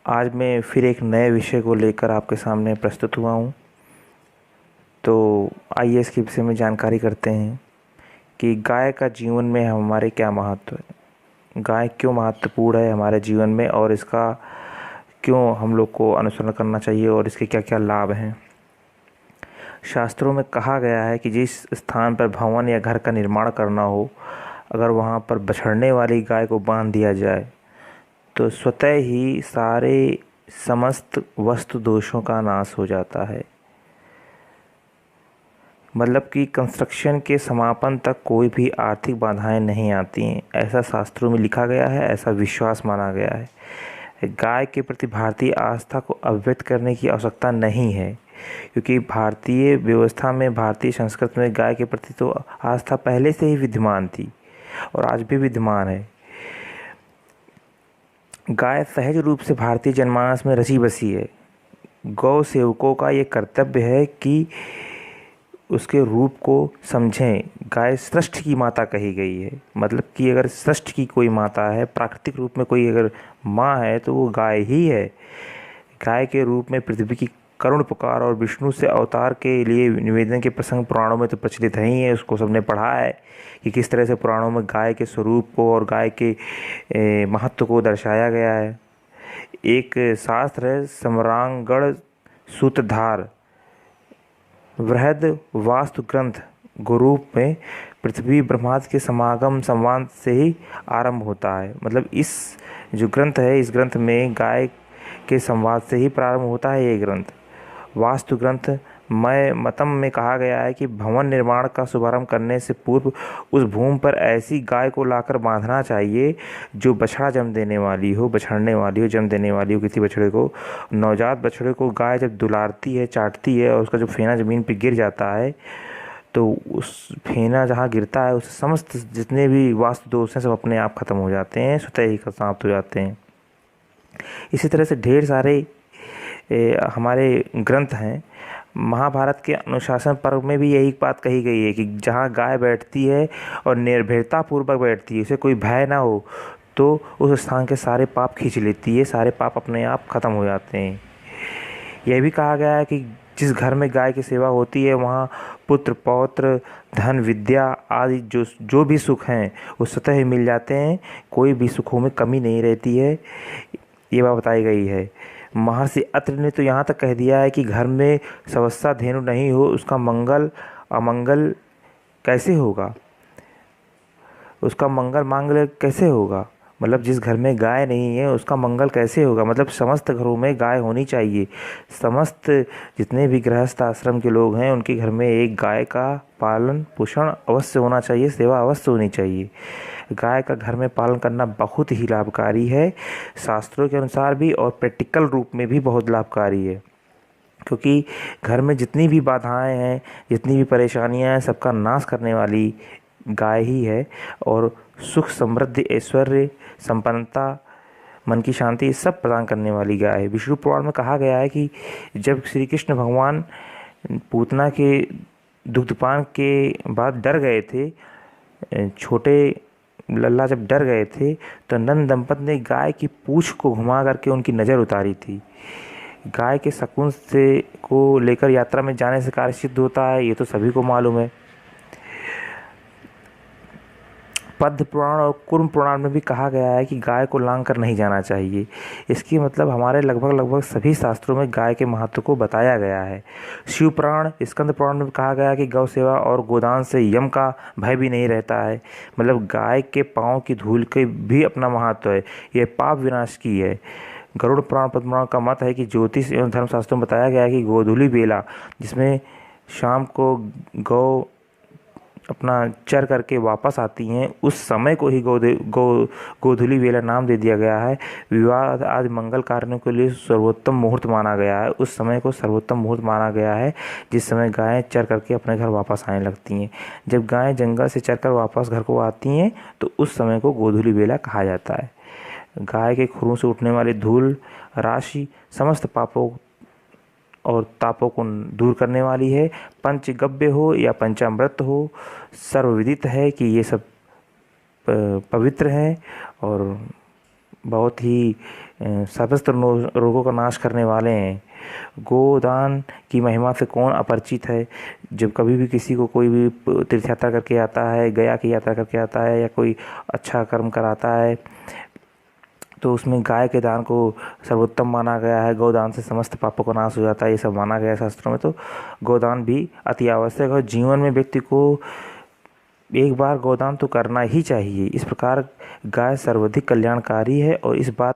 आज मैं फिर एक नए विषय को लेकर आपके सामने प्रस्तुत हुआ हूँ। तो आइए इसके विषय में जानकारी करते हैं कि गाय का जीवन में हमारे क्या महत्व है। गाय क्यों महत्वपूर्ण है हमारे जीवन में और इसका क्यों हम लोग को अनुसरण करना चाहिए और इसके क्या क्या लाभ हैं। शास्त्रों में कहा गया है कि जिस स्थान पर भवन या घर का निर्माण करना हो, अगर वहाँ पर बछड़ने वाली गाय को बांध दिया जाए तो स्वतः ही सारे समस्त वस्तु दोषों का नाश हो जाता है। मतलब कि कंस्ट्रक्शन के समापन तक कोई भी आर्थिक बाधाएं नहीं आती हैं, ऐसा शास्त्रों में लिखा गया है, ऐसा विश्वास माना गया है। गाय के प्रति भारतीय आस्था को अव्यक्त करने की आवश्यकता नहीं है, क्योंकि भारतीय व्यवस्था में, भारतीय संस्कृति में गाय के प्रति तो आस्था पहले से ही विद्यमान थी और आज भी विद्यमान है। गाय सहज रूप से भारतीय जनमानस में रची बसी है। गौ सेवकों का ये कर्तव्य है कि उसके रूप को समझें। गाय सृष्टि की माता कही गई है, मतलब कि अगर सृष्टि की कोई माता है, प्राकृतिक रूप में कोई अगर माँ है तो वो गाय ही है। गाय के रूप में पृथ्वी की करुण पुकार और विष्णु से अवतार के लिए निवेदन के प्रसंग पुराणों में तो प्रचलित है ही है। उसको सबने पढ़ा है कि किस तरह से पुराणों में गाय के स्वरूप को और गाय के महत्व को दर्शाया गया है। एक शास्त्र है सम्रांगण सूत्रधार वृहद वास्तु ग्रंथ गुरूप में पृथ्वी ब्रह्मांड के समागम संवाद से ही आरंभ होता है। मतलब इस जो ग्रंथ है, इस ग्रंथ में गाय के संवाद से ही प्रारंभ होता है ये ग्रंथ। वास्तु ग्रंथ मय मतम में कहा गया है कि भवन निर्माण का शुभारंभ करने से पूर्व उस भूमि पर ऐसी गाय को लाकर बांधना चाहिए जो बछड़ा जन्म देने वाली हो, बछड़ने वाली हो, जन्म देने वाली हो किसी बछड़े को। नवजात बछड़े को गाय जब दुलारती है, चाटती है और उसका जो फेना ज़मीन पर गिर जाता है तो उस फेना जहाँ गिरता है उस समस्त जितने भी वास्तु दोष हैं सब अपने आप ख़त्म हो जाते हैं, स्वतः ही समाप्त हो जाते हैं। इसी तरह से ढेर सारे हमारे ग्रंथ हैं। महाभारत के अनुशासन पर्व में भी यही बात कही गई है कि जहाँ गाय बैठती है और निर्भयता पूर्वक बैठती है, उसे कोई भय ना हो, तो उस स्थान के सारे पाप खींच लेती है, सारे पाप अपने आप ख़त्म हो जाते हैं। यह भी कहा गया है कि जिस घर में गाय की सेवा होती है वहाँ पुत्र पौत्र धन विद्या आदि जो भी सुख हैं वो स्वतः ही मिल जाते हैं, कोई भी सुखों में कमी नहीं रहती है, ये बात बताई गई है। महर्षि अत्रि ने तो यहाँ तक कह दिया है कि घर में सवस्सा धेनु नहीं हो उसका मंगल अमंगल कैसे होगा, उसका मंगल मांगल्य कैसे होगा। मतलब जिस घर में गाय नहीं है उसका मंगल कैसे होगा। मतलब समस्त घरों में गाय होनी चाहिए। समस्त जितने भी गृहस्थ आश्रम के लोग हैं उनके घर में एक गाय का पालन पोषण अवश्य होना चाहिए, सेवा अवश्य होनी चाहिए। गाय का घर में पालन करना बहुत ही लाभकारी है, शास्त्रों के अनुसार भी और प्रैक्टिकल रूप में भी बहुत लाभकारी है, क्योंकि घर में जितनी भी बाधाएं हैं, जितनी भी परेशानियां हैं, सबका नाश करने वाली गाय ही है और सुख समृद्धि ऐश्वर्य संपन्नता मन की शांति सब प्रदान करने वाली गाय है। विष्णु पुराण में कहा गया है कि जब श्री कृष्ण भगवान पूतना के दुग्धपान के बाद डर गए थे, छोटे लल्ला जब डर गए थे तो नंद दंपत ने गाय की पूंछ को घुमा करके उनकी नज़र उतारी थी। गाय के शकुन से को लेकर यात्रा में जाने से कार्य सिद्ध होता है, ये तो सभी को मालूम है। पद्म पुराण और कुर्म पुराण में भी कहा गया है कि गाय को लांग कर नहीं जाना चाहिए। इसकी मतलब हमारे लगभग सभी शास्त्रों में गाय के महत्व को बताया गया है। शिव पुराण स्कंद पुराण में कहा गया है कि गौ सेवा और गोदान से यम का भय भी नहीं रहता है। मतलब गाय के पाँव की धूल के भी अपना महत्व है, यह पाप विनाश की है। गरुड़ पुराण पद्म पुराण का मत है कि ज्योतिष एवं धर्मशास्त्रों में बताया गया है कि गोधूली बेला, जिसमें शाम को गौ अपना चर करके वापस आती हैं, उस समय को ही गोधूली बेला नाम दे दिया गया है। विवाह आदि मंगल कार्यों के लिए सर्वोत्तम मुहूर्त माना गया है, उस समय को सर्वोत्तम मुहूर्त माना गया है जिस समय गायें चर करके अपने घर वापस आने लगती हैं। जब गायें जंगल से चर कर वापस घर को आती हैं तो उस समय को गोधूली बेला कहा जाता है। गाय के खुरों से उठने वाली धूल राशि समस्त पापों और तापों को दूर करने वाली है। पंचगव्य हो या पंचामृत हो, सर्वविदित है कि ये सब पवित्र हैं और बहुत ही समस्त रोगों का नाश करने वाले हैं। गोदान की महिमा से कौन अपरिचित है। जब कभी भी किसी को कोई भी तीर्थ यात्रा करके आता है, गया की यात्रा करके आता है या कोई अच्छा कर्म कराता है, तो उसमें गाय के दान को सर्वोत्तम माना गया है। गोदान से समस्त पापों का नाश हो जाता है, ये सब माना गया है शास्त्रों में। तो गोदान भी अति आवश्यक है। जीवन में व्यक्ति को एक बार गोदान तो करना ही चाहिए। इस प्रकार गाय सर्वाधिक कल्याणकारी है और इस बात